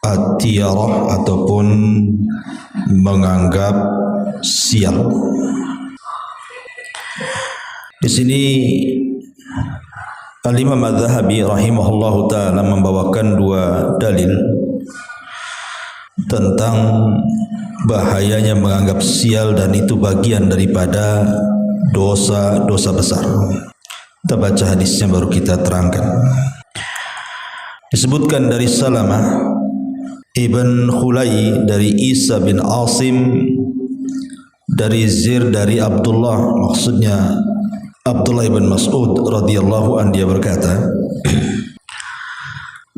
At-tiyarah ataupun menganggap sial. Di sini Al-Imam Az-Zahabi rahimahullahu ta'ala membawakan dua dalil tentang bahayanya menganggap sial, dan itu bagian daripada dosa-dosa besar. Kita baca hadisnya baru kita terangkan. Disebutkan dari Salamah Ibn Khulai dari Isa bin Asim dari Zir dari Abdullah, maksudnya Abdullah ibn Mas'ud radhiyallahu anhu, dia berkata,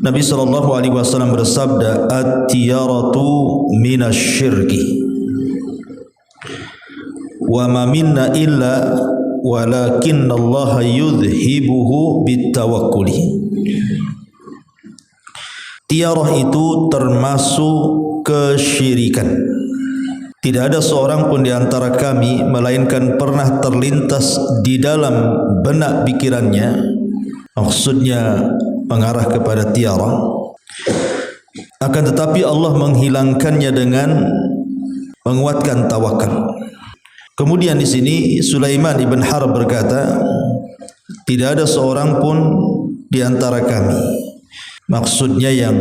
Nabi sallallahu alaihi wasallam bersabda, "At-tiyaratu minasyirki wa ma minna illa walakinna Allah yudhibuhu bitawakkuli." Tiarah itu termasuk kesyirikan. Tidak ada seorang pun di antara kami melainkan pernah terlintas di dalam benak pikirannya, maksudnya mengarah kepada tiarah, akan tetapi Allah menghilangkannya dengan menguatkan tawakal. Kemudian di sini Sulaiman ibn Harb berkata, tidak ada seorang pun di antara kami, maksudnya yang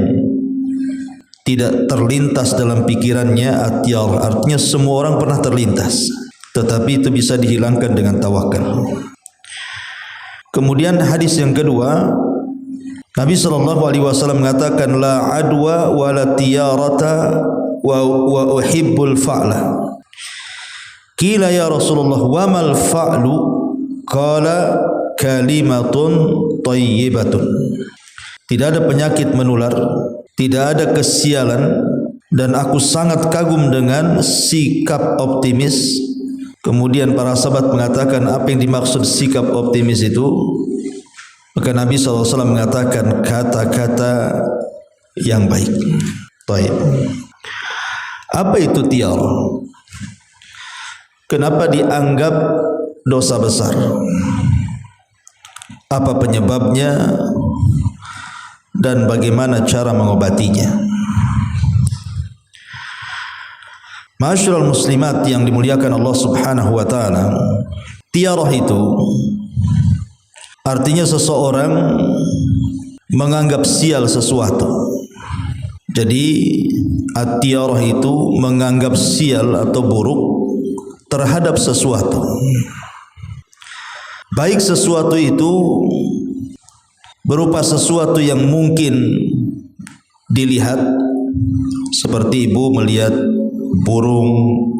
tidak terlintas dalam pikirannya at-tiyarah, artinya semua orang pernah terlintas, tetapi itu bisa dihilangkan dengan tawakal. Kemudian hadis yang kedua, Nabi sallallahu alaihi wasallam mengatakan, la adwa wa la tiyarata wa uhibbul fa'la. Qila ya Rasulullah wa mal fa'lu? Qala kalimatun thayyibatun. Tidak ada penyakit menular, tidak ada kesialan, dan aku sangat kagum dengan sikap optimis. Kemudian para sahabat mengatakan, apa yang dimaksud sikap optimis itu? Maka Nabi SAW mengatakan kata-kata yang baik. Baik. Apa itu tiarah? Kenapa dianggap dosa besar? Apa penyebabnya? Dan bagaimana cara mengobatinya? Ma'asyiral muslimat yang dimuliakan Allah Subhanahu wa taala, tiarah itu artinya seseorang menganggap sial sesuatu. Jadi at-tiyarah itu menganggap sial atau buruk terhadap sesuatu. Baik sesuatu itu berupa sesuatu yang mungkin dilihat, seperti ibu melihat burung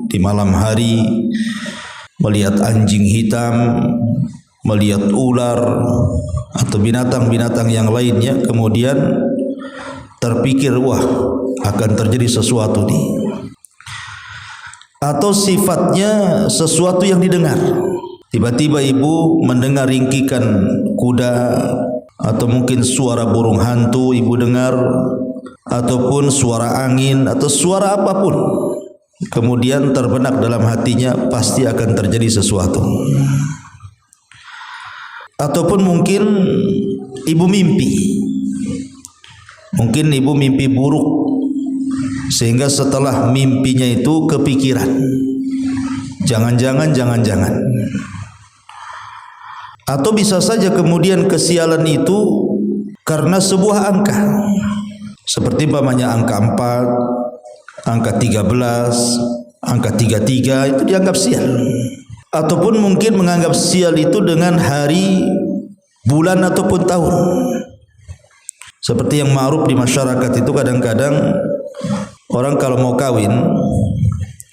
di malam hari, melihat anjing hitam, melihat ular atau binatang-binatang yang lainnya, kemudian terpikir, wah akan terjadi sesuatu nih. Atau sifatnya sesuatu yang didengar, tiba-tiba ibu mendengar ringkikan kuda, atau mungkin suara burung hantu ibu dengar, ataupun suara angin atau suara apapun, kemudian terbenak dalam hatinya pasti akan terjadi sesuatu. Ataupun mungkin ibu mimpi, mungkin ibu mimpi buruk, sehingga setelah mimpinya itu kepikiran, jangan-jangan. Atau bisa saja kemudian kesialan itu karena sebuah angka, seperti umpamanya angka 4, angka 13, angka 33, itu dianggap sial. Ataupun mungkin menganggap sial itu dengan hari, bulan ataupun tahun. Seperti yang ma'ruf di masyarakat itu, kadang-kadang orang kalau mau kawin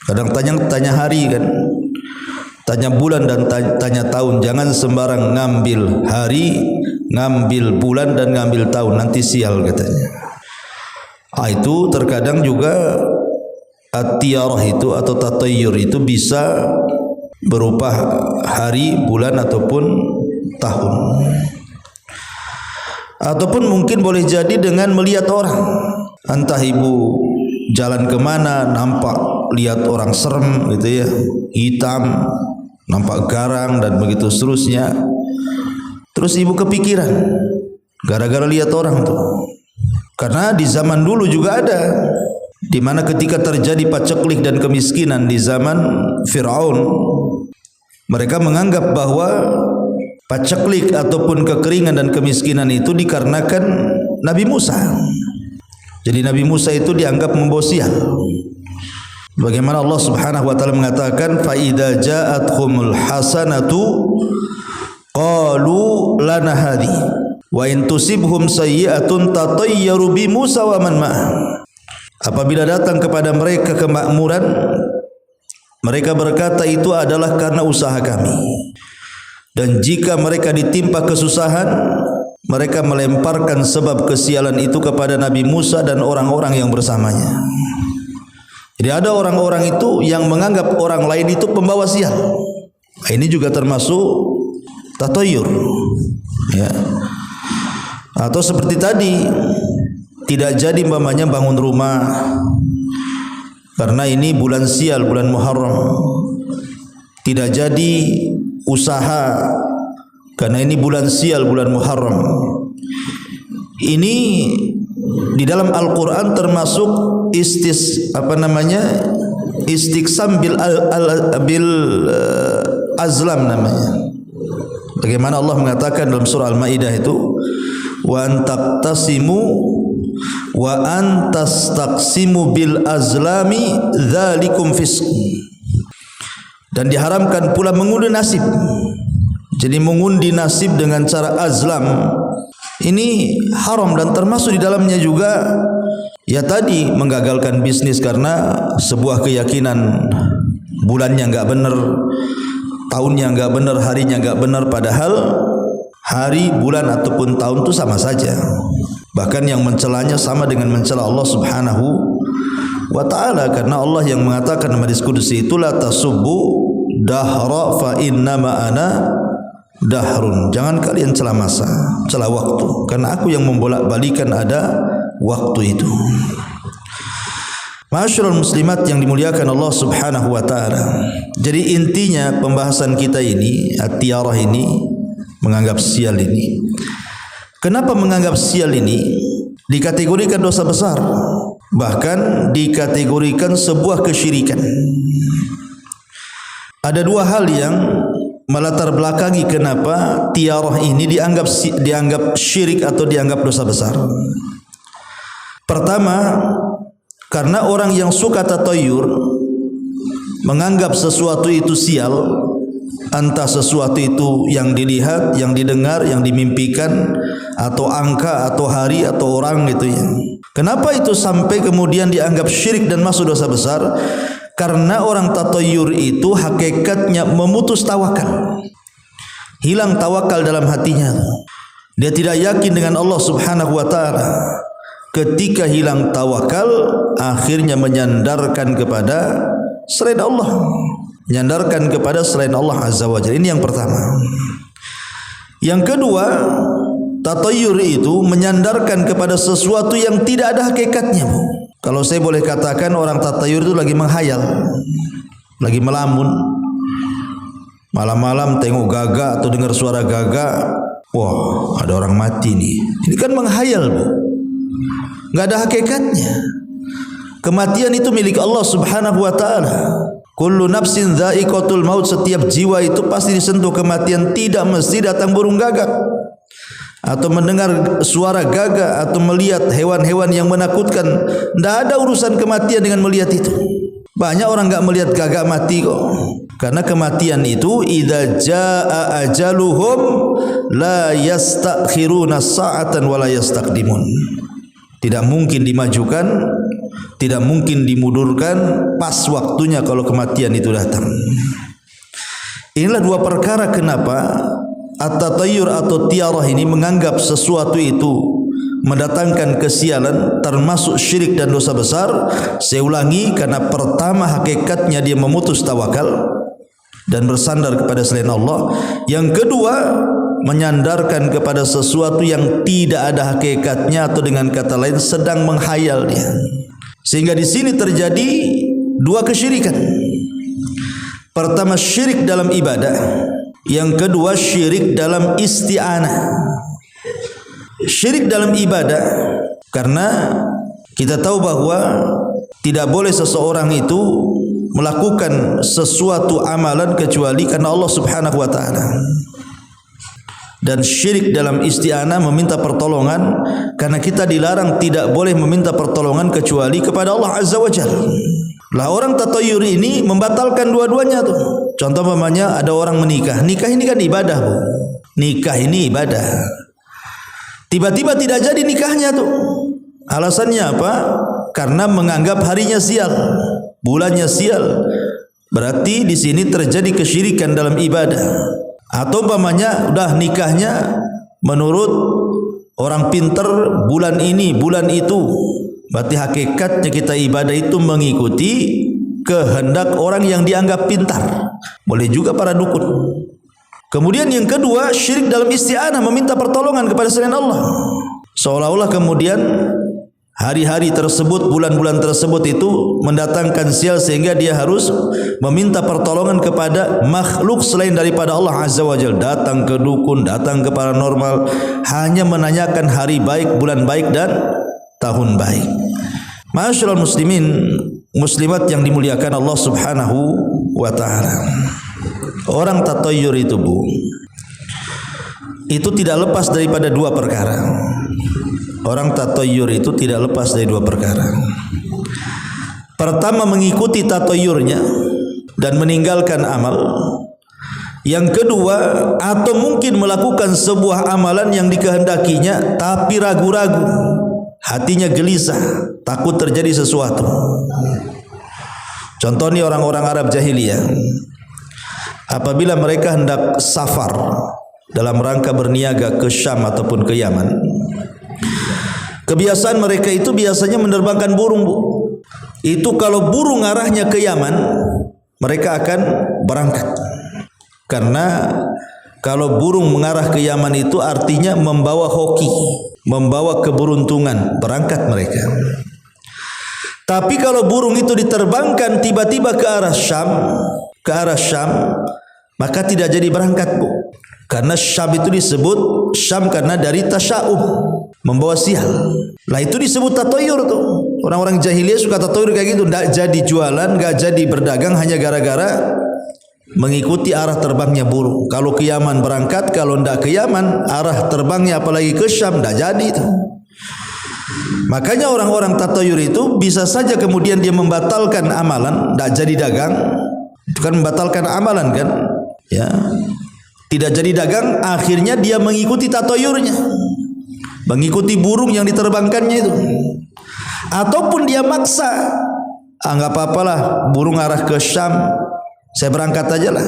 kadang tanya hari kan, tanya bulan dan tanya tahun. Jangan sembarang ngambil hari, ngambil bulan dan ngambil tahun, nanti sial katanya. Itu terkadang juga at-tiyarah itu atau tatayyur itu bisa berupa hari, bulan ataupun tahun. Ataupun mungkin boleh jadi dengan melihat orang, entah ibu jalan kemana nampak lihat orang serem gitu ya, hitam, nampak garang dan begitu seterusnya. Terus ibu kepikiran gara-gara lihat orang tuh. Karena di zaman dulu juga ada, di mana ketika terjadi paceklik dan kemiskinan di zaman Firaun, mereka menganggap bahwa paceklik ataupun kekeringan dan kemiskinan itu dikarenakan Nabi Musa. Jadi Nabi Musa itu dianggap membawa sial. Bagaimana Allah Subhanahu wa taala mengatakan fa idza ja'atkumul hasanatu qalu lana hadhi wa in tusibhum sayyi'atun tatayyaru bi Musa wa man ma'ah. Apabila datang kepada mereka kemakmuran, mereka berkata itu adalah karena usaha kami. Dan jika mereka ditimpa kesusahan, mereka melemparkan sebab kesialan itu kepada Nabi Musa dan orang-orang yang bersamanya. Jadi ada orang-orang itu yang menganggap orang lain itu pembawa sial. Ini juga termasuk tatayur, ya. Atau seperti tadi, tidak jadi umpamanya bangun rumah karena ini bulan sial, bulan Muharram. Tidak jadi usaha karena ini bulan sial, bulan Muharram. Ini di dalam Al-Quran termasuk istiqsam bil azlam namanya. Bagaimana Allah mengatakan dalam surah Al-Maidah itu, wa antaqtasimu wa antastaqsimu bil azlami dzalikum fisq. Dan diharamkan pula mengundi nasib. Jadi mengundi nasib dengan cara azlam ini haram, dan termasuk di dalamnya juga ya tadi menggagalkan bisnis karena sebuah keyakinan bulannya enggak benar, tahunnya enggak benar, harinya enggak benar, padahal hari, bulan ataupun tahun itu sama saja. Bahkan yang mencelanya sama dengan mencela Allah Subhanahu wa taala, karena Allah yang mengatakan dalam hadis qudsi itu la tasubbu dahra fa innama ana dahrun. Jangan kalian celah masa, celah waktu, karena aku yang membolak-balikan ada waktu itu. Ma'asyiral muslimat yang dimuliakan Allah Subhanahu wa taala. Jadi intinya pembahasan kita ini, at-tiyarah ini, menganggap sial ini. Kenapa menganggap sial ini dikategorikan dosa besar? Bahkan dikategorikan sebuah kesyirikan. Ada dua hal yang melatar belakangi kenapa tiarah ini dianggap syirik atau dianggap dosa besar. Pertama, karena orang yang suka tatayur menganggap sesuatu itu sial, entah sesuatu itu yang dilihat, yang didengar, yang dimimpikan, atau angka, atau hari, atau orang gitu ya. Kenapa itu sampai kemudian dianggap syirik dan masuk dosa besar? Karena orang tatayur itu hakikatnya memutus tawakal, hilang tawakal dalam hatinya. Dia tidak yakin dengan Allah Subhanahu wa taala. Ketika hilang tawakal, akhirnya menyandarkan kepada selain Allah, menyandarkan kepada selain Allah Azza wa Jalla. Ini yang pertama. Yang kedua, tatayur itu menyandarkan kepada sesuatu yang tidak ada hakikatnya. Kalau saya boleh katakan, orang tatayur itu lagi menghayal, lagi melamun. Malam-malam tengok gagak atau dengar suara gagak, wah ada orang mati nih. Ini kan menghayal, Bu. Enggak ada hakikatnya. Kematian itu milik Allah Subhanahu wa taala. Kullu nafsin dha'iqatul maut, setiap jiwa itu pasti disentuh kematian. Tidak mesti datang burung gagak atau mendengar suara gagak atau melihat hewan-hewan yang menakutkan. Tidak ada urusan kematian dengan melihat itu. Banyak orang enggak melihat gagak mati kok. Karena kematian itu idza jaa ajaluhum la yastakhiruna sa'atan wa la yastaqdimun. Tidak mungkin dimajukan, tidak mungkin dimundurkan, pas waktunya kalau kematian itu datang. Inilah dua perkara kenapa at-tatayyur atau tiarah ini menganggap sesuatu itu mendatangkan kesialan, termasuk syirik dan dosa besar. Saya ulangi, karena pertama hakikatnya dia memutus tawakal dan bersandar kepada selain Allah. Yang kedua, menyandarkan kepada sesuatu yang tidak ada hakikatnya, atau dengan kata lain sedang menghayal dia. Sehingga di sini terjadi dua kesyirikan. Pertama syirik dalam ibadah, yang kedua syirik dalam isti'anah. Syirik dalam ibadah karena kita tahu bahwa tidak boleh seseorang itu melakukan sesuatu amalan kecuali karena Allah Subhanahu wa taala. Dan syirik dalam isti'anah meminta pertolongan, karena kita dilarang tidak boleh meminta pertolongan kecuali kepada Allah Azza wa Jalla. Lah orang tatayur ini membatalkan dua-duanya tuh. Contoh umpamanya ada orang menikah. Nikah ini kan ibadah, Bu. Nikah ini ibadah. Tiba-tiba tidak jadi nikahnya tuh. Alasannya apa? Karena menganggap harinya sial, bulannya sial. Berarti di sini terjadi kesyirikan dalam ibadah. Atau umpamanya udah nikahnya menurut orang pinter bulan ini, bulan itu. Berarti hakikatnya kita ibadah itu mengikuti kehendak orang yang dianggap pintar. Boleh juga para dukun. Kemudian yang kedua, syirik dalam isti'anah, meminta pertolongan kepada selain Allah. Seolah-olah kemudian hari-hari tersebut, bulan-bulan tersebut itu mendatangkan sial sehingga dia harus meminta pertolongan kepada makhluk selain daripada Allah Azza wa Jalla. Datang ke dukun, datang ke paranormal, hanya menanyakan hari baik, bulan baik dan tahun baik. Ma'asyiral muslimin, muslimat yang dimuliakan Allah Subhanahu wa taala. Orang tatayur itu, Bu, itu tidak lepas daripada dua perkara. Orang tatayur itu tidak lepas dari dua perkara. Pertama, mengikuti tatayurnya dan meninggalkan amal. Yang kedua, atau mungkin melakukan sebuah amalan yang dikehendakinya tapi ragu-ragu, hatinya gelisah, takut terjadi sesuatu. Contohnya orang-orang Arab jahiliyah, apabila mereka hendak safar dalam rangka berniaga ke Syam ataupun ke Yaman, kebiasaan mereka itu biasanya menerbangkan burung, Bu. Itu kalau burung arahnya ke Yaman, mereka akan berangkat. Karena kalau burung mengarah ke Yaman itu artinya membawa hoki, membawa keberuntungan, berangkat mereka. Tapi kalau burung itu diterbangkan tiba-tiba ke arah Syam, maka tidak jadi berangkat, Bu. Karena Syam itu disebut Syam karena dari tasya'um, membawa sial. Lah itu disebut tatayur tuh. Orang-orang jahiliyah suka tatayur kayak gitu, enggak jadi jualan, enggak jadi berdagang hanya gara-gara mengikuti arah terbangnya burung. Kalau ke Yaman berangkat, kalau enggak ke Yaman arah terbangnya apalagi ke Syam enggak jadi itu. Makanya orang-orang tatayur itu bisa saja kemudian dia membatalkan amalan, enggak jadi dagang. Itu kan membatalkan amalan kan? Ya. Tidak jadi dagang, akhirnya dia mengikuti tatayurnya, mengikuti burung yang diterbangkannya itu. Ataupun dia maksa, nggak apa-apalah burung arah ke Syam, saya berangkat aja lah.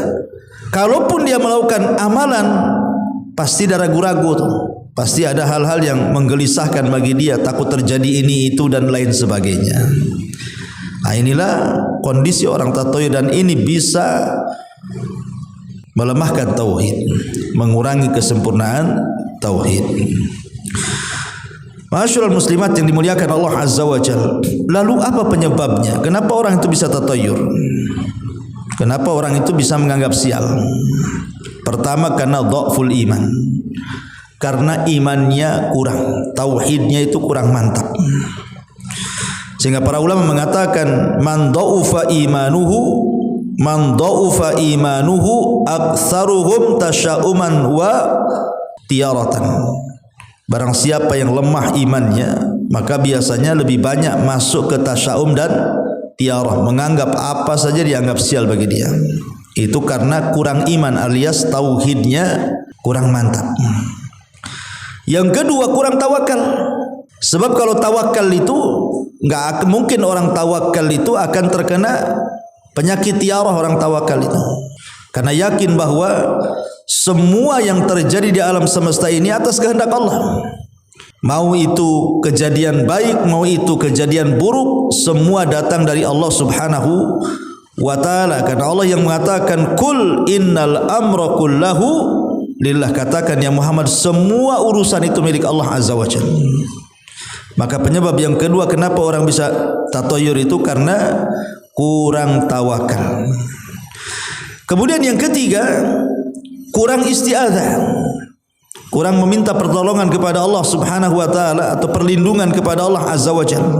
Kalaupun dia melakukan amalan, pasti ada ragu-ragu tuh, pasti ada hal-hal yang menggelisahkan bagi dia, takut terjadi ini itu dan lain sebagainya. Nah inilah kondisi orang tatayur, dan ini bisa melemahkan tauhid, mengurangi kesempurnaan tauhid. Masyaallah muslimat yang dimuliakan Allah Azza wa Jalla. Lalu apa penyebabnya? Kenapa orang itu bisa tatayur? Kenapa orang itu bisa menganggap sial? Pertama, karena dhaful iman. Karena imannya kurang, tauhidnya itu kurang mantap. Sehingga para ulama mengatakan man dha'ufa imanuhu aktsaruhum tasya'uman wa tiyaratan. Barang siapa yang lemah imannya, maka biasanya lebih banyak masuk ke tasya'um dan tiarah, menganggap apa saja dianggap sial bagi dia. Itu karena kurang iman alias tauhidnya kurang mantap. Yang kedua, kurang tawakal. Sebab kalau tawakal itu enggak mungkin orang tawakal itu akan terkena penyakit tiarah orang tawakal itu. Karena yakin bahwa semua yang terjadi di alam semesta ini atas kehendak Allah. Mau itu kejadian baik, mau itu kejadian buruk, semua datang dari Allah Subhanahu wa taala. Karena Allah yang mengatakan kul innal amra kullahu lillah, katakan ya Muhammad, semua urusan itu milik Allah Azza wa Jalla. Maka penyebab yang kedua kenapa orang bisa tatayur itu karena kurang tawakal. Kemudian yang ketiga, kurang isti'adzah, kurang meminta pertolongan kepada Allah Subhanahu wa taala atau perlindungan kepada Allah Azza wa Jalla.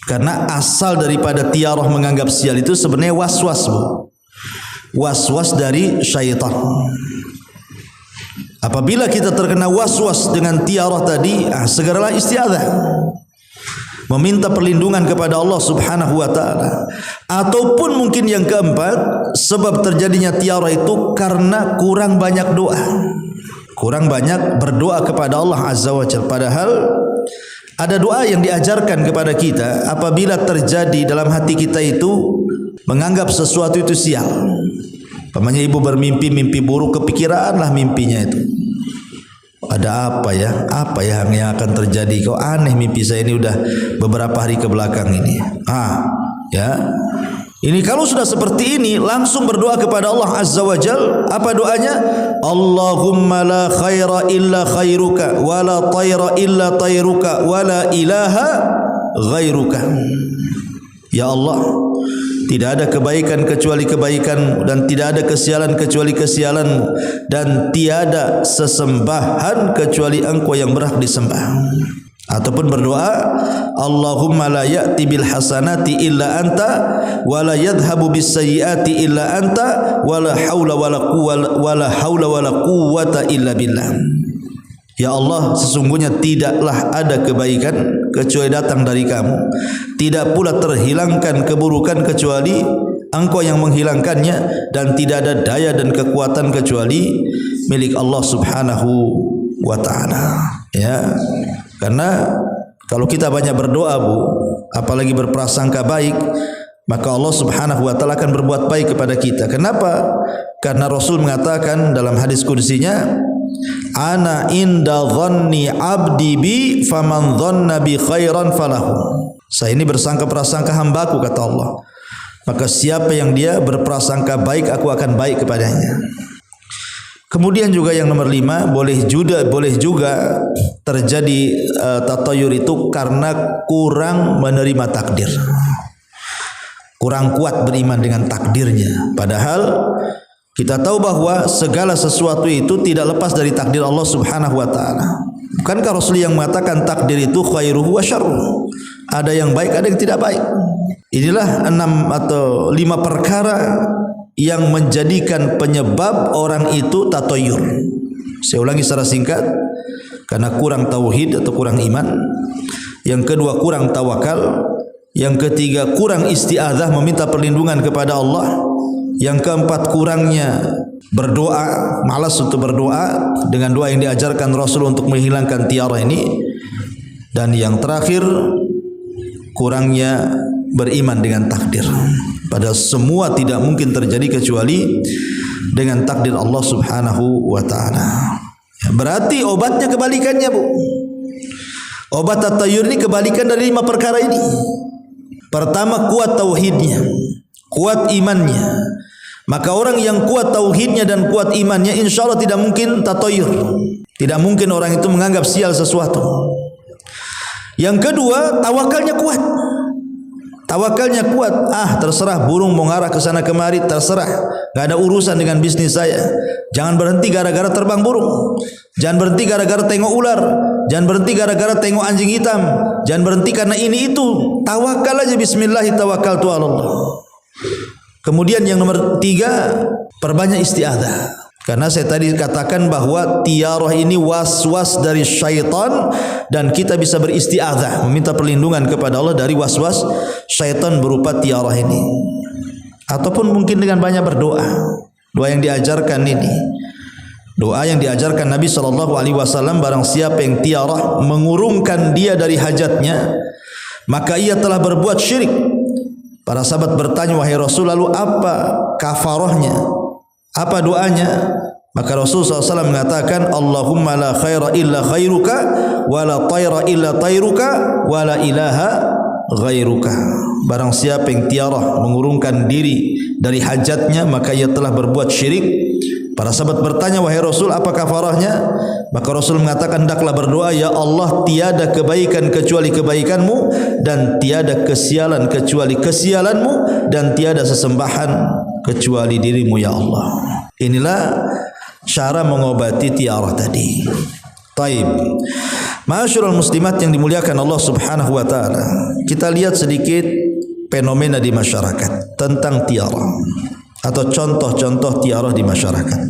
Karena asal daripada tiarah menganggap sial itu sebenarnya waswas, Bu. Waswas dari syaitan. Apabila kita terkena waswas dengan tiarah tadi, segeralah isti'adzah, meminta perlindungan kepada Allah Subhanahu wa taala. Ataupun mungkin yang keempat, sebab terjadinya tiarah itu karena kurang banyak doa, kurang banyak berdoa kepada Allah Azza wa Jalla. Padahal ada doa yang diajarkan kepada kita apabila terjadi dalam hati kita itu menganggap sesuatu itu sial. Pamannya ibu bermimpi mimpi buruk, kepikiranlah mimpinya itu. Ada apa ya? Apa ya yang akan terjadi? Kok aneh mimpi saya ini udah beberapa hari ke belakang ini. Ya. Ini kalau sudah seperti ini langsung berdoa kepada Allah Azza wa Jal. Apa doanya? Allahumma la khaira illa khairuka wa la tayra illa tayruka wa la ilaha ghairuka. Ya Allah, tidak ada kebaikan kecuali kebaikan dan tidak ada kesialan kecuali kesialan dan tiada sesembahan kecuali Engkau yang berhak disembah. Ataupun berdoa, Allahumma la ya'ti bil hasanati illa anta wa la yadhhabu bis sayyiati illa anta wa la haula wa la quwwata illa billah. Ya Allah, sesungguhnya tidaklah ada kebaikan kecuali datang dari Kamu, tidak pula terhilangkan keburukan kecuali Engkau yang menghilangkannya, dan tidak ada daya dan kekuatan kecuali milik Allah Subhanahu wa taala. Ya. Karena kalau kita banyak berdoa, Bu, apalagi berprasangka baik, maka Allah Subhanahu wa taala akan berbuat baik kepada kita. Kenapa? Karena Rasul mengatakan dalam hadis qudsinya, ana inda dhanni abdi bi faman dhanna bi khairan falahu. Saya ini bersangka-prasangka hambaku, kata Allah. Maka siapa yang dia berprasangka baik, aku akan baik kepadanya. Kemudian juga yang nomor 5, boleh juga terjadi tatayur itu karena kurang menerima takdir, kurang kuat beriman dengan takdirnya. Padahal kita tahu bahwa segala sesuatu itu tidak lepas dari takdir Allah Subhanahu wa taala. Bukankah Rasul yang mengatakan takdir itu khairuhu wa syarruhu? Ada yang baik, ada yang tidak baik. Inilah 6 atau 5 perkara yang menjadikan penyebab orang itu tatayur. Saya ulangi secara singkat. Karena kurang tauhid atau kurang iman. Yang kedua, kurang tawakal. Yang ketiga, kurang isti'adzah, meminta perlindungan kepada Allah. Yang keempat, kurangnya berdoa, malas untuk berdoa dengan doa yang diajarkan Rasul untuk menghilangkan tiara ini. Dan yang terakhir, kurangnya beriman dengan takdir. Padahal semua tidak mungkin terjadi kecuali dengan takdir Allah Subhanahu wa taala. Berarti obatnya kebalikannya, Bu. Obat tatayur ini kebalikan dari 5 perkara ini. Pertama, kuat tauhidnya, kuat imannya. Maka orang yang kuat tauhidnya dan kuat imannya, insya Allah tidak mungkin tatayur. Tidak mungkin orang itu menganggap sial sesuatu. Yang kedua, tawakalnya kuat. Tawakalnya kuat. Terserah burung mau ngarah ke sana kemari, terserah. Enggak ada urusan dengan bisnis saya. Jangan berhenti gara-gara terbang burung. Jangan berhenti gara-gara tengok ular. Jangan berhenti gara-gara tengok anjing hitam. Jangan berhenti karena ini itu. Tawakal aja, bismillah tawakkaltu 'ala Allah. Kemudian yang nomor 3, perbanyak isti'adzah. Karena saya tadi katakan bahwa tiarah ini waswas dari syaitan, dan kita bisa beristi'adzah, meminta perlindungan kepada Allah dari waswas syaitan berupa tiarah ini. Ataupun mungkin dengan banyak berdoa. Doa yang diajarkan ini, doa yang diajarkan Nabi SAW, barang siapa yang tiarah mengurungkan dia dari hajatnya, maka ia telah berbuat syirik. Para sahabat bertanya, wahai Rasul, lalu apa kafarahnya? Apa doanya? Maka Rasulullah SAW mengatakan, Allahumma la khaira illa khairuka wa la tayra illa tayruka wa la ilaha ghairuka. Barang siapa yang tiarah mengurungkan diri dari hajatnya, maka ia telah berbuat syirik. Para sahabat bertanya, wahai Rasul, apa kafarahnya? Maka Rasul mengatakan, hendaklah berdoa, ya Allah, tiada kebaikan kecuali kebaikanmu, dan tiada kesialan kecuali kesialanmu, dan tiada sesembahan kecuali dirimu ya Allah. Inilah cara mengobati tiarah tadi. Taib. Ma'asyiral muslimat yang dimuliakan Allah Subhanahu wa taala. Kita lihat sedikit fenomena di masyarakat tentang tiarah atau contoh-contoh tiarah di masyarakat.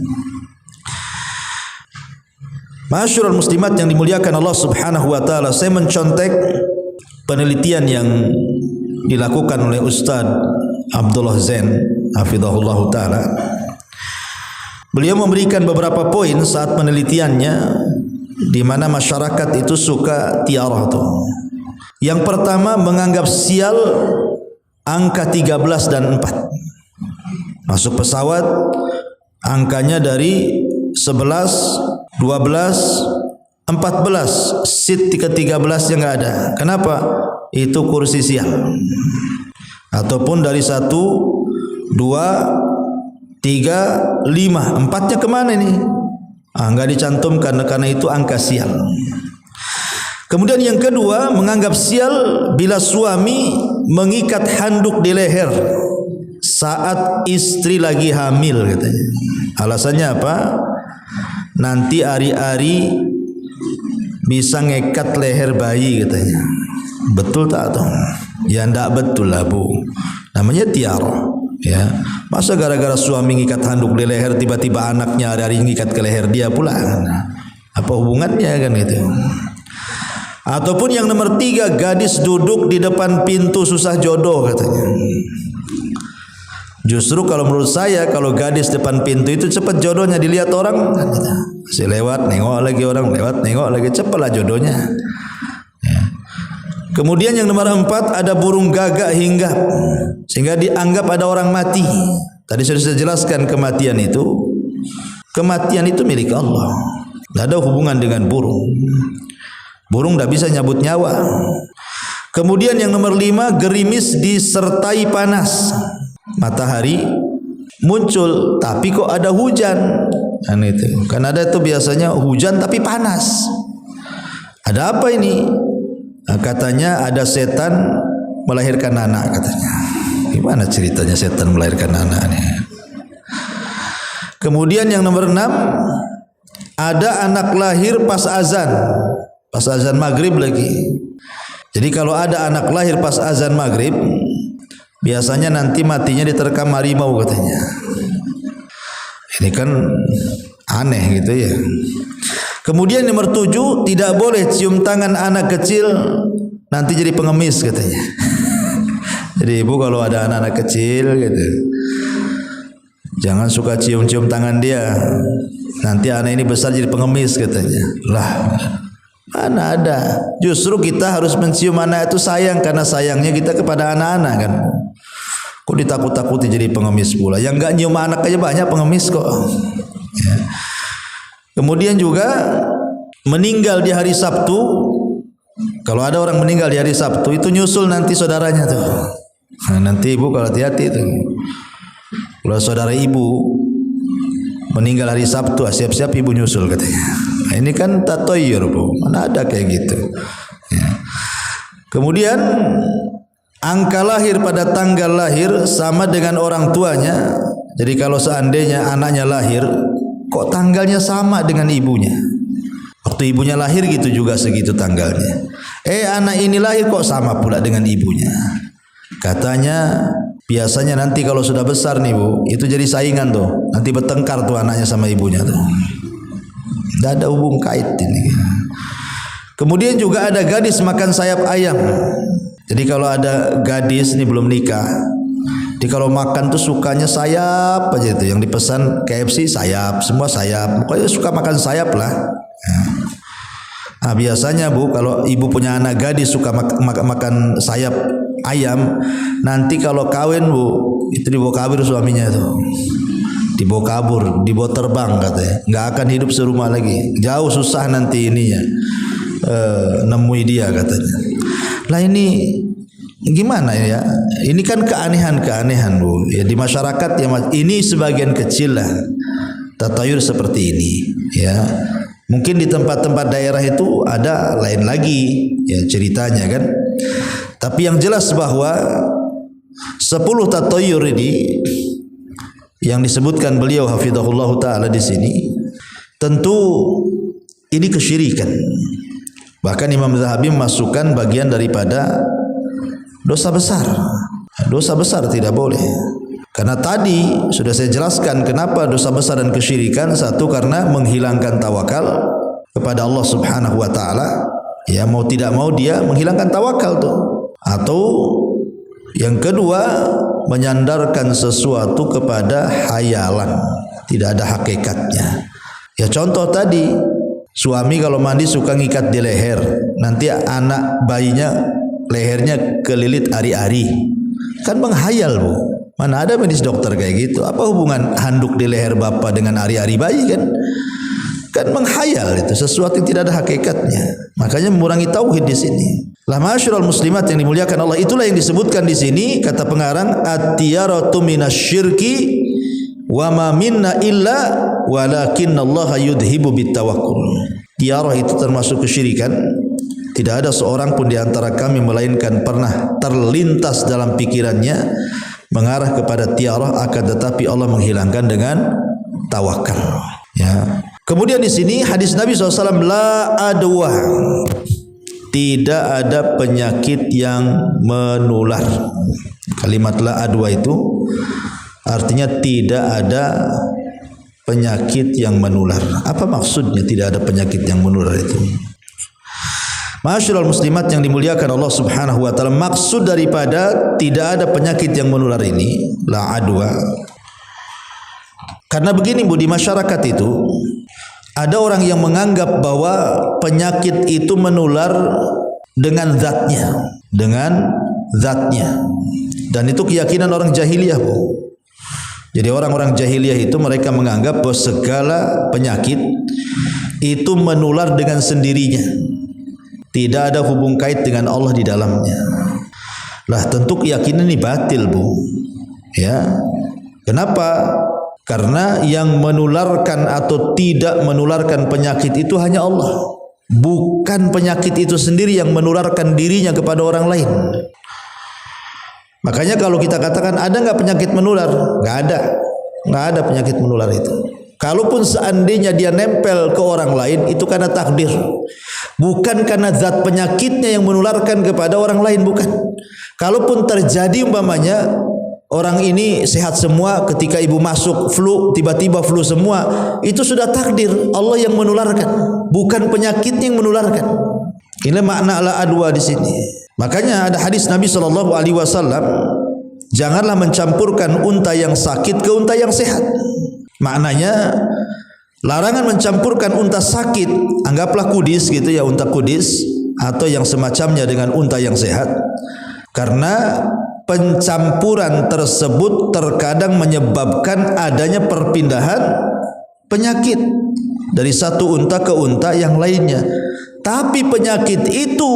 Ma'asyiral muslimat yang dimuliakan Allah Subhanahu wa taala, saya mencontek penelitian yang dilakukan oleh Ustaz Abdullah Zain hafizahullah taala. Beliau memberikan beberapa poin saat penelitiannya di mana masyarakat itu suka tiarah tuh. Yang pertama, menganggap sial angka 13 dan 4. Masuk pesawat angkanya dari 11, 12, 14, seat ke-13 yang enggak ada. Kenapa? Itu kursi sial. Ataupun dari 1, 2, 3, 5, 4-nya kemana ini? Enggak dicantumkan karena itu angka sial. Kemudian yang kedua, menganggap sial bila suami mengikat handuk di leher saat istri lagi hamil katanya. Alasannya apa? Nanti ari-ari bisa ngekat leher bayi katanya. Betul tak tuh? Ya enggak betul lah Bu. Namanya tiarah. Ya, masa gara-gara suami ngikat handuk di leher tiba-tiba anaknya hari-hari ngikat ke leher dia pula? Apa hubungannya kan itu? Ataupun yang nomor 3, gadis duduk di depan pintu susah jodoh katanya. Justru kalau menurut saya, kalau gadis depan pintu itu cepat jodohnya dilihat orang. Si lewat nengok lagi orang, lewat nengok lagi, cepatlah jodohnya. Ya. Kemudian yang nomor 4, ada burung gagak hinggap sehingga dianggap ada orang mati. Tadi sudah saya jelaskan kematian itu milik Allah. Tidak ada hubungan dengan burung. Burung tidak bisa nyabut nyawa. Kemudian yang nomor 5, gerimis disertai panas. Matahari muncul tapi kok ada hujan. Kan itu. Kan ada itu biasanya hujan tapi panas. Ada apa ini? Nah, katanya ada setan melahirkan anak katanya. Gimana ceritanya setan melahirkan anak ini? Kemudian yang nomor 6, ada anak lahir pas azan maghrib lagi. Jadi kalau ada anak lahir pas azan maghrib, biasanya nanti matinya diterkam harimau katanya. Ini kan aneh gitu ya. Kemudian nomor 7, tidak boleh cium tangan anak kecil, nanti jadi pengemis katanya. Jadi ibu kalau ada anak-anak kecil gitu, jangan suka cium-cium tangan dia, nanti anak ini besar jadi pengemis katanya. Lah, mana ada? Justru kita harus mencium anak itu sayang, karena sayangnya kita kepada anak-anak kan. Kok ditakut-takuti jadi pengemis pula? Yang enggak nyium anak aja banyak pengemis kok. Ya. Kemudian juga meninggal di hari Sabtu. Kalau ada orang meninggal di hari Sabtu itu nyusul nanti saudaranya tuh. Nah, nanti ibu kalau hati-hati tuh. Kalau saudara ibu meninggal hari Sabtu, siap-siap ibu nyusul katanya. Nah, ini kan tatoyur Bu. Mana ada kayak gitu. Ya. Kemudian angka lahir pada tanggal lahir sama dengan orang tuanya. Jadi kalau seandainya anaknya lahir, kok tanggalnya sama dengan ibunya? Waktu ibunya lahir gitu juga segitu tanggalnya. Anak ini lahir kok sama pula dengan ibunya. Katanya biasanya nanti kalau sudah besar nih Bu, itu jadi saingan tuh. Nanti bertengkar tuh anaknya sama ibunya tuh. Tidak ada hubung kait ini. Kemudian juga ada gadis makan sayap ayam. Jadi kalau ada gadis nih belum nikah, jadi kalau makan tuh sukanya sayap aja itu. Yang dipesan KFC sayap, semua sayap. Pokoknya suka makan sayap lah. Ya. Nah, biasanya Bu, kalau ibu punya anak gadis suka makan sayap ayam, nanti kalau kawin Bu, itu dibawa kabur suaminya tuh. Dibawa kabur, dibawa terbang katanya. Nggak akan hidup serumah lagi. Jauh susah nanti ininya. Nemui dia katanya. Lah ini gimana ya? Ini kan keanehan Bu. Ya di masyarakat ya ini sebagian kecil lah. tatayur seperti ini, ya. Mungkin di tempat-tempat daerah itu ada lain lagi ya ceritanya kan. Tapi yang jelas bahwa 10 tatayur ini yang disebutkan beliau hafizahullah taala di sini, tentu ini kesyirikan. Bahkan Imam Zahabi memasukkan bagian daripada dosa besar. Dosa besar tidak boleh. Karena tadi sudah saya jelaskan kenapa dosa besar dan kesyirikan. Satu, karena menghilangkan tawakal kepada Allah Subhanahu wa taala. Ya, mau tidak mau dia menghilangkan tawakal tuh. Atau yang kedua, menyandarkan sesuatu kepada hayalan, tidak ada hakikatnya. Ya contoh tadi, suami kalau mandi suka ngikat di leher, nanti anak bayinya lehernya kelilit ari-ari. Kan menghayal, Bu. Mana ada medis dokter kayak gitu? Apa hubungan handuk di leher bapak dengan ari-ari bayi kan? Kan menghayal itu, sesuatu yang tidak ada hakikatnya. Makanya mengurangi tauhid di sini. Lah masyarul muslimat yang dimuliakan Allah, itulah yang disebutkan di sini kata pengarang at-tiyaratu minasyirki wa ma minna illa walakinallaha yudhibu bitawakkul. Tiarah itu termasuk kesyirikan. Tidak ada seorang pun di antara kami melainkan pernah terlintas dalam pikirannya mengarah kepada tiarah, akan tetapi Allah menghilangkan dengan tawakal. Ya. Kemudian di sini hadis Nabi SAW, la adwa, tidak ada penyakit yang menular. Kalimat la adwa itu artinya tidak ada penyakit yang menular. Apa maksudnya tidak ada penyakit yang menular itu? Masyarul muslimat yang dimuliakan Allah Subhanahu wa taala, maksud daripada tidak ada penyakit yang menular ini la adwa. Karena begini Bu, di masyarakat itu ada orang yang menganggap bahwa penyakit itu menular dengan zatnya, dan itu keyakinan orang jahiliyah Bu. Jadi orang-orang jahiliyah itu mereka menganggap bahwa segala penyakit itu menular dengan sendirinya. Tidak ada hubung kait dengan Allah di dalamnya. Lah tentu keyakinan ini batil Bu. Ya. Kenapa? Karena yang menularkan atau tidak menularkan penyakit itu hanya Allah. Bukan penyakit itu sendiri yang menularkan dirinya kepada orang lain. Makanya kalau kita katakan ada nggak penyakit menular? Nggak ada penyakit menular itu. Kalaupun seandainya dia nempel ke orang lain, itu karena takdir. Bukan karena zat penyakitnya yang menularkan kepada orang lain, bukan. Kalaupun terjadi umpamanya orang ini sehat semua, ketika ibu masuk flu, tiba-tiba flu semua, itu sudah takdir Allah yang menularkan, bukan penyakit yang menularkan. Ini makna la adwa di sini. Makanya ada hadis Nabi SAW, janganlah mencampurkan unta yang sakit ke unta yang sehat. Maknanya larangan mencampurkan unta sakit, anggaplah kudis gitu ya, unta kudis atau yang semacamnya dengan unta yang sehat. Karena pencampuran tersebut terkadang menyebabkan adanya perpindahan penyakit dari satu unta ke unta yang lainnya. Tapi penyakit itu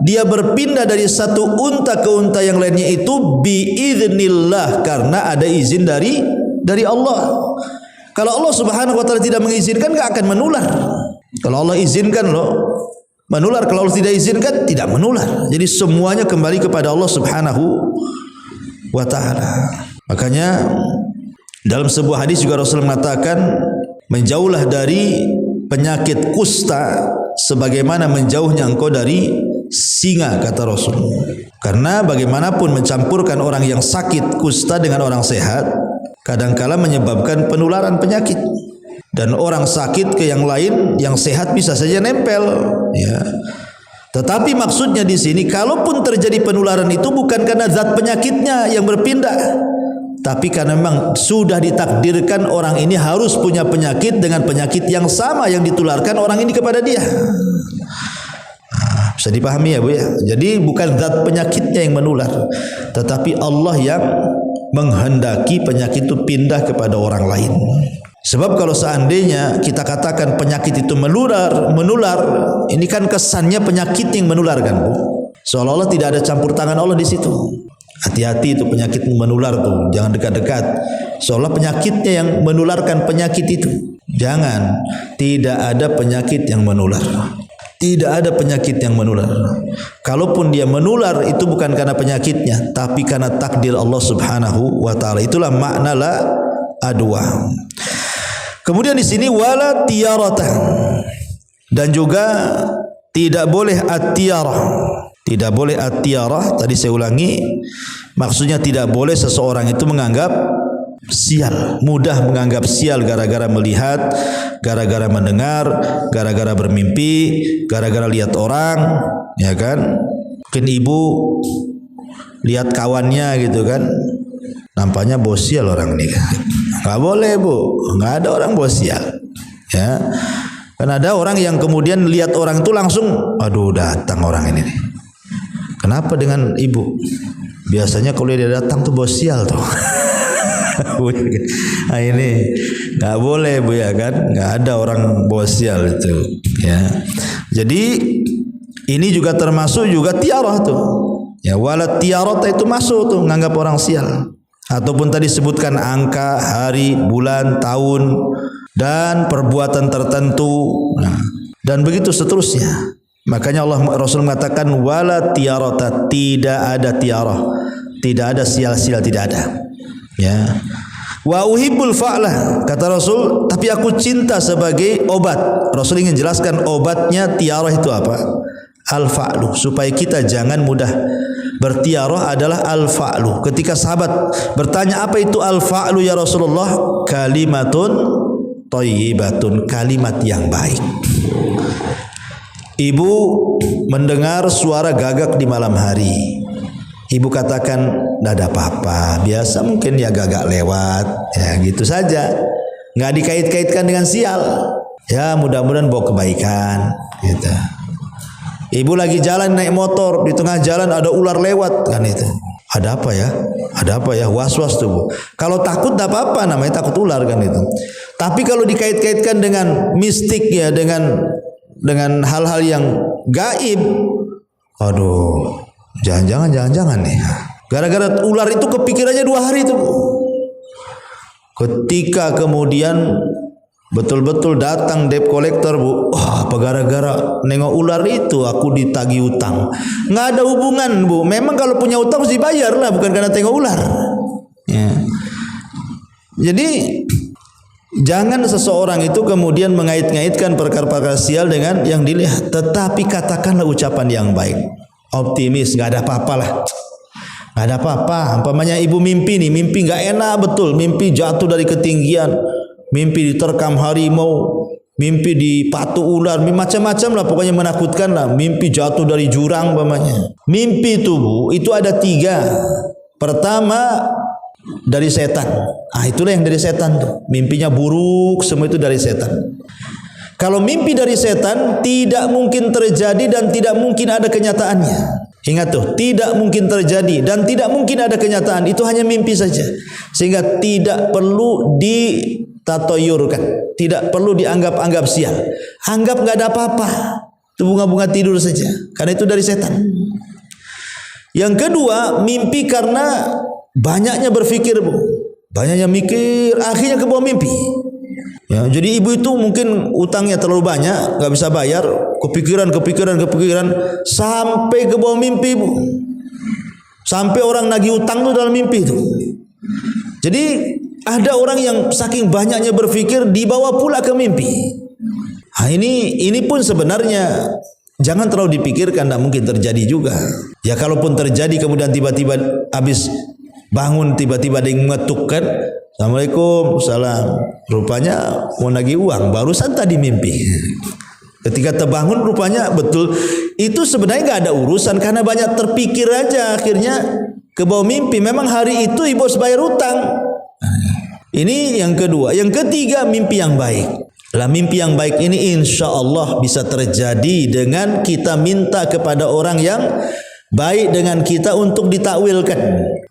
dia berpindah dari satu unta ke unta yang lainnya itu biiznillah, karena ada izin dari Allah. Kalau Allah Subhanahu wa taala tidak mengizinkan, enggak akan menular. Kalau Allah izinkan loh menular, kalau Allah tidak izinkan tidak menular. Jadi semuanya kembali kepada Allah Subhanahu wa taala. Makanya dalam sebuah hadis juga Rasul mengatakan, menjauhlah dari penyakit kusta sebagaimana menjauhnya engkau dari singa, kata Rasul. Karena bagaimanapun mencampurkan orang yang sakit kusta dengan orang sehat kadangkala menyebabkan penularan penyakit, dan orang sakit ke yang lain yang sehat bisa saja nempel, ya. Tetapi maksudnya di sini, kalaupun terjadi penularan itu bukan karena zat penyakitnya yang berpindah, tapi karena memang sudah ditakdirkan orang ini harus punya penyakit dengan penyakit yang sama yang ditularkan orang ini kepada dia. Bisa dipahami ya Bu ya. Jadi bukan zat penyakitnya yang menular, tetapi Allah yang menghendaki penyakit itu pindah kepada orang lain. Sebab kalau seandainya kita katakan penyakit itu menular, ini kan kesannya penyakit yang menular kan Bu. Seolah-olah tidak ada campur tangan Allah di situ. Hati-hati itu penyakit menular tuh, jangan dekat-dekat. Seolah penyakitnya yang menularkan penyakit itu. Jangan, tidak ada penyakit yang menular. Tidak ada penyakit yang menular. Kalaupun dia menular itu bukan karena penyakitnya, tapi karena takdir Allah Subhanahu wa taala. Itulah makna la adwa. Kemudian di sini wala tiyaratan, dan juga tidak boleh at-tiyarah. Tidak boleh at-tiyarah, tadi saya ulangi, maksudnya tidak boleh seseorang itu menganggap sial, mudah menganggap sial gara-gara melihat, gara-gara mendengar, gara-gara bermimpi, gara-gara lihat orang, ya kan? Mungkin ibu lihat kawannya gitu kan, nampaknya bos sial orang ini. Nggak boleh bu, nggak ada orang bos sial, ya. Kan ada orang yang kemudian lihat orang itu langsung, aduh datang orang ini nih. Kenapa dengan ibu? Biasanya kalau dia datang tuh bos sial tuh. Nah ini nggak boleh bu ya kan, nggak ada orang bos sial itu ya. Jadi ini juga termasuk juga tiarah tuh ya, wala tiarah itu masuk tuh nganggap orang sial. Ataupun tadi sebutkan angka, hari, bulan, tahun, dan perbuatan tertentu, nah, dan begitu seterusnya. Makanya Allah Rasul mengatakan wala tiarata, tidak ada tiarah, tidak ada sial-sial, tidak ada. Ya. Wa uhibbul fa'lah, kata Rasul, tapi aku cinta sebagai obat. Rasul ingin jelaskan obatnya tiarah itu apa? Al-fa'lu, supaya kita jangan mudah bertiarah adalah al-fa'lu. Ketika sahabat bertanya apa itu al-fa'lu ya Rasulullah? Kalimatun thayyibatun, kalimat yang baik. Ibu mendengar suara gagak di malam hari. Ibu katakan, tidak ada apa-apa, biasa mungkin ya gagak lewat, ya gitu saja. Nggak dikait-kaitkan dengan sial. Ya mudah-mudahan bawa kebaikan. Gitu. Ibu lagi jalan naik motor, di tengah jalan ada ular lewat, kan itu. Ada apa ya? Ada apa ya? Was-was tuh bu. Kalau takut tidak apa-apa, namanya takut ular kan itu. Tapi kalau dikait-kaitkan dengan mistik ya, dengan hal-hal yang gaib, aduh, jangan-jangan nih. Gara-gara ular itu kepikirannya 2 hari itu. Ketika kemudian betul-betul datang debt collector bu, apa gara-gara nengok ular itu aku ditagih utang? Nggak ada hubungan bu. Memang kalau punya utang harus dibayar lah, bukan karena tengok ular. Ya. Jadi jangan seseorang itu kemudian mengait-ngaitkan perkara-perkara sial dengan yang dilihat, tetapi katakanlah ucapan yang baik, optimis, nggak ada apa-apa lah, nggak ada apa-apa. Umpamanya ibu mimpi nih, mimpi nggak enak betul, mimpi jatuh dari ketinggian, mimpi diterkam harimau, mimpi dipatu ular, macam-macam lah, pokoknya menakutkan lah, mimpi jatuh dari jurang umpamanya. Mimpi itu bu, itu ada 3. Pertama dari setan. Itulah yang dari setan tuh. Mimpinya buruk, semua itu dari setan. Kalau mimpi dari setan tidak mungkin terjadi dan tidak mungkin ada kenyataannya. Ingat tuh, tidak mungkin terjadi dan tidak mungkin ada kenyataan. Itu hanya mimpi saja. Sehingga tidak perlu ditatoyurkan, tidak perlu dianggap-anggap sial. Anggap nggak ada apa-apa. Itu bunga-bunga tidur saja. Karena itu dari setan. Yang kedua, mimpi karena banyaknya berpikir bu, banyaknya mikir, akhirnya ke bawah mimpi. Ya, jadi ibu itu mungkin utangnya terlalu banyak, nggak bisa bayar, kepikiran sampai ke bawah mimpi bu. Sampai orang nagih utang itu dalam mimpi itu. Jadi ada orang yang saking banyaknya berpikir dibawa pula ke mimpi. Nah, ini pun sebenarnya jangan terlalu dipikirkan, tidak mungkin terjadi juga. Ya kalaupun terjadi kemudian tiba-tiba habis bangun tiba-tiba ada yang mengetukkan, Assalamualaikum, salam. Rupanya mau nagih uang, barusan tadi mimpi. Ketika terbangun rupanya betul. Itu sebenarnya nggak ada urusan karena banyak terpikir aja, akhirnya ke bawah mimpi. Memang hari itu ibu harus bayar utang. Ini yang kedua. Yang ketiga, mimpi yang baik. Lah mimpi yang baik ini insya Allah bisa terjadi dengan kita minta kepada orang yang baik dengan kita untuk ditakwilkan.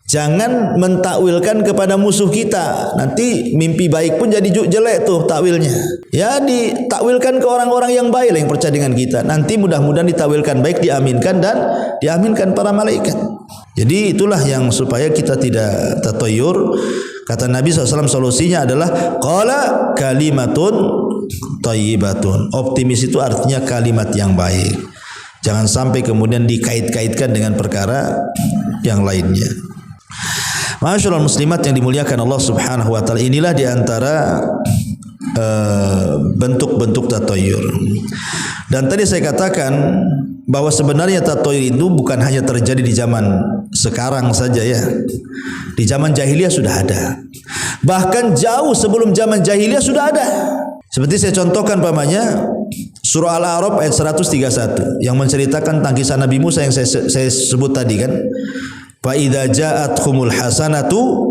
Jangan mentakwilkan kepada musuh kita. Nanti mimpi baik pun jadi jelek tuh takwilnya. Ya, ditakwilkan ke orang-orang yang baik lah, yang percaya dengan kita. Nanti mudah-mudahan ditakwilkan baik, diaminkan dan diaminkan para malaikat. Jadi itulah yang supaya kita tidak tatoyur. Kata Nabi SAW, solusinya adalah qala kalimatun thayyibatun. Optimis itu artinya kalimat yang baik. Jangan sampai kemudian dikait-kaitkan dengan perkara yang lainnya. Masyaallah muslimat yang dimuliakan Allah Subhanahu wa taala, inilah di antara bentuk-bentuk tatoyur. Dan tadi saya katakan bahwa sebenarnya tatoyur itu bukan hanya terjadi di zaman sekarang saja ya. Di zaman jahiliyah sudah ada. Bahkan jauh sebelum zaman jahiliyah sudah ada. Seperti saya contohkan pamannya surah Al-A'raf ayat 131 yang menceritakan tentang kisah Nabi Musa yang saya sebut tadi kan. Fa idza ja'atkumul hasanatu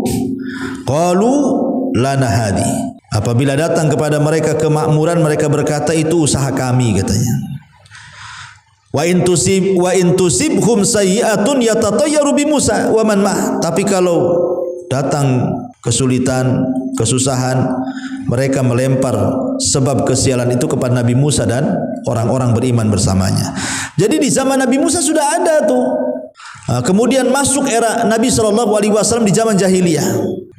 qalu lana hadi. Apabila datang kepada mereka kemakmuran, mereka berkata itu usaha kami katanya. Wa in tusibhum sayyi'atun yatatayyaru bi Musa wa man ma'ah. Tapi kalau datang kesulitan, kesusahan, mereka melempar sebab kesialan itu kepada Nabi Musa dan orang-orang beriman bersamanya. Jadi di zaman Nabi Musa sudah ada tuh. Kemudian masuk era Nabi SAW di zaman jahiliyah.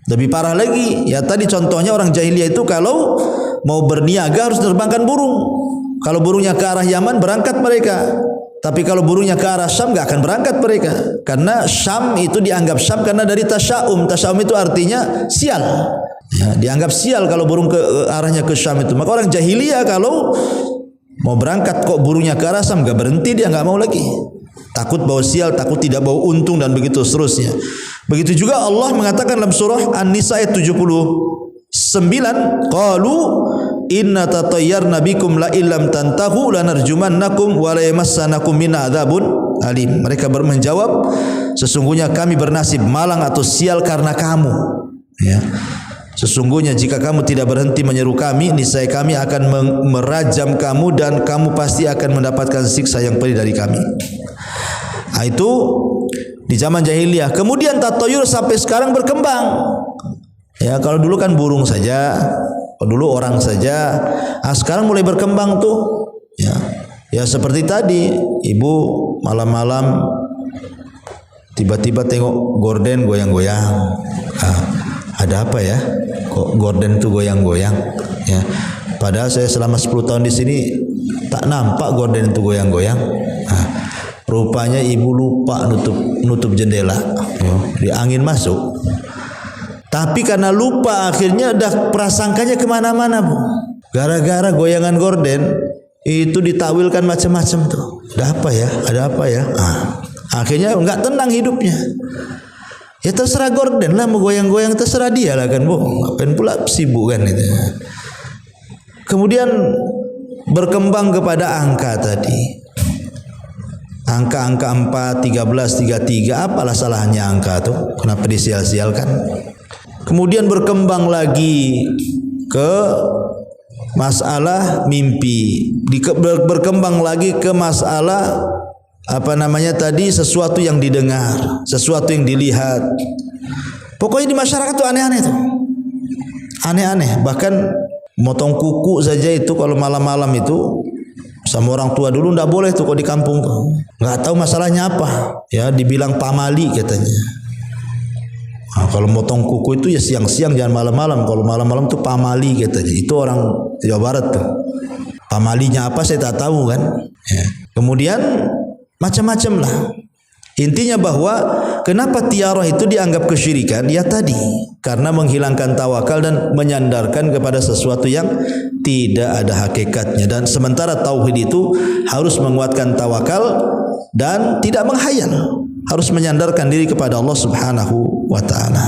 Lebih parah lagi, ya tadi contohnya orang jahiliyah itu kalau mau berniaga harus terbangkan burung. Kalau burungnya ke arah Yaman berangkat mereka. Tapi kalau burungnya ke arah Syam gak akan berangkat mereka. Karena Syam itu dianggap Syam karena dari tasya'um. Tasya'um itu artinya sial. Ya, dianggap sial kalau burung ke arahnya ke Syam itu. Maka orang jahiliyah kalau mau berangkat kok burungnya ke arah Syam gak berhenti, dia gak mau lagi. Takut bawa sial, takut tidak bawa untung dan begitu seterusnya. Begitu juga Allah mengatakan dalam surah An-Nisa ayat 79, qalu inna tatayyarna bikum la illam tantahu lanarjumannakum wa la yamassanakum min adzabun alim. Mereka menjawab, sesungguhnya kami bernasib malang atau sial karena kamu. Ya. Sesungguhnya jika kamu tidak berhenti menyeru kami, niscaya kami akan merajam kamu dan kamu pasti akan mendapatkan siksa yang pedih dari kami. Nah, itu di zaman jahiliyah. Kemudian tatoyur sampai sekarang berkembang. Ya, kalau dulu kan burung saja, dulu orang saja. Nah, sekarang mulai berkembang tuh. Ya, ya seperti tadi, ibu malam-malam tiba-tiba tengok gorden goyang-goyang. Ah, ada apa ya? Kok gorden tuh goyang-goyang? Ya, padahal saya selama 10 tahun di sini tak nampak gorden itu goyang-goyang. Ah, rupanya ibu lupa nutup jendela, di angin masuk. Tapi karena lupa akhirnya dah prasangkanya kemana-mana bu. Gara-gara goyangan gorden itu ditakwilkan macam-macam tuh. Ada apa ya? Ada apa ya? Akhirnya nggak tenang hidupnya. Ya terserah gorden lah mau goyang-goyang, terserah dia lah kan bu. Ngapain pula sibuk kan itu. Kemudian berkembang kepada angka tadi. Angka-angka 4, 13, 33, apalah salahnya angka tuh? Kenapa disial-sialkan? Kemudian berkembang lagi ke masalah mimpi, berkembang lagi ke masalah apa namanya tadi, sesuatu yang didengar, sesuatu yang dilihat. Pokoknya di masyarakat tuh aneh-aneh tuh. Aneh-aneh, bahkan motong kuku saja itu kalau malam-malam itu sama orang tua dulu ndak boleh tuh kok di kampung tuh. Nggak tahu masalahnya apa. Ya dibilang pamali katanya. Nah, kalau motong kuku itu ya siang-siang jangan malam-malam. Kalau malam-malam tuh pamali katanya. Itu orang Jawa Barat tuh. Pamalinya apa saya tak tahu kan. Ya. Kemudian macam-macam lah. Intinya bahwa kenapa tiarah itu dianggap kesyirikan? Ya tadi karena menghilangkan tawakal dan menyandarkan kepada sesuatu yang tidak ada hakikatnya. Dan sementara tauhid itu harus menguatkan tawakal dan tidak menghayal, harus menyandarkan diri kepada Allah Subhanahu wa taala.